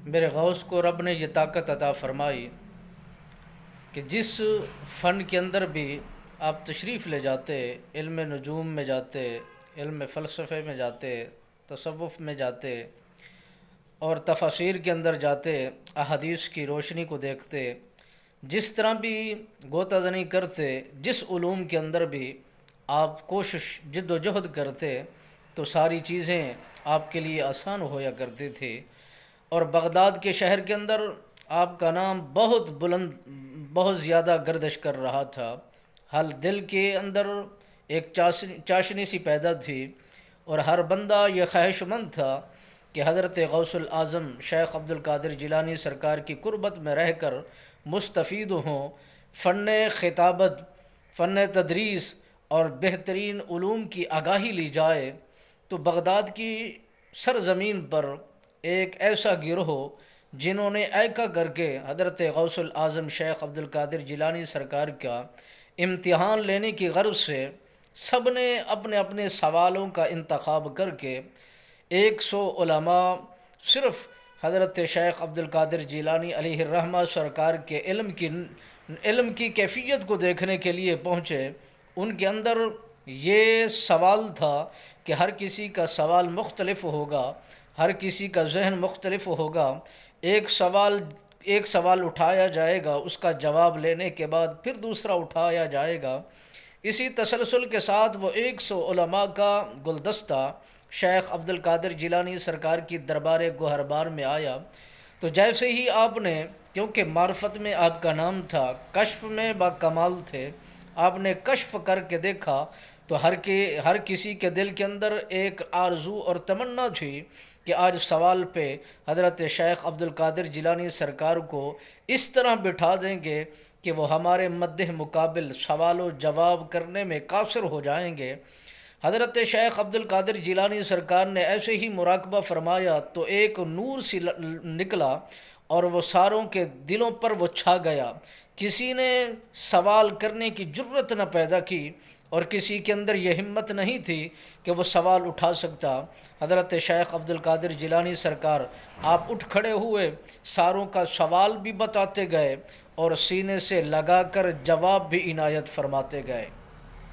میرے غوث کو رب نے یہ طاقت عطا فرمائی کہ جس فن کے اندر بھی آپ تشریف لے جاتے، علم نجوم میں جاتے، علم فلسفے میں جاتے، تصوف میں جاتے اور تفاسیر کے اندر جاتے، احادیث کی روشنی کو دیکھتے، جس طرح بھی غوطہ زنی کرتے، جس علوم کے اندر بھی آپ کوشش جد و جہد کرتے تو ساری چیزیں آپ کے لیے آسان ہویا کرتی تھی۔ اور بغداد کے شہر کے اندر آپ کا نام بہت بلند، بہت زیادہ گردش کر رہا تھا۔ ہر دل کے اندر ایک چاشنی سی پیدا تھی اور ہر بندہ یہ خواہش مند تھا کہ حضرت غوث الاعظم شیخ عبد القادر جیلانی سرکار کی قربت میں رہ کر مستفید ہوں، فن خطابت، فن تدریس اور بہترین علوم کی آگاہی لی جائے۔ تو بغداد کی سرزمین پر ایک ایسا گروہ جنہوں نے ایکا کر کے حضرت غوث الاعظم شیخ عبد القادر جیلانی سرکار کا امتحان لینے کی غرض سے سب نے اپنے اپنے سوالوں کا انتخاب کر کے 100 علماء صرف حضرت شیخ عبد القادر جیلانی علیہ الرحمہ سرکار کے علم کی کیفیت کو دیکھنے کے لیے پہنچے۔ ان کے اندر یہ سوال تھا کہ ہر کسی کا سوال مختلف ہوگا، ہر کسی کا ذہن مختلف ہوگا، ایک سوال اٹھایا جائے گا، اس کا جواب لینے کے بعد پھر دوسرا اٹھایا جائے گا۔ اسی تسلسل کے ساتھ وہ 100 علماء کا گلدستہ شیخ عبد القادر جیلانی سرکار کی دربار گوہربار میں آیا۔ تو جیسے ہی آپ نے، کیونکہ معرفت میں آپ کا نام تھا، کشف میں با کمال تھے، آپ نے کشف کر کے دیکھا تو ہر کسی کے دل کے اندر ایک آرزو اور تمنا تھی کہ آج سوال پہ حضرت شیخ عبد القادر جیلانی سرکار کو اس طرح بٹھا دیں گے کہ وہ ہمارے مدِ مقابل سوال و جواب کرنے میں قاصر ہو جائیں گے۔ حضرت شیخ عبد القادر جیلانی سرکار نے ایسے ہی مراقبہ فرمایا تو ایک نور سی نکلا اور وہ ساروں کے دلوں پر وہ چھا گیا۔ کسی نے سوال کرنے کی جرت نہ پیدا کی اور کسی کے اندر یہ ہمت نہیں تھی کہ وہ سوال اٹھا سکتا۔ حضرت شیخ عبد القادر جیلانی سرکار آپ اٹھ کھڑے ہوئے، ساروں کا سوال بھی بتاتے گئے اور سینے سے لگا کر جواب بھی عنایت فرماتے گئے۔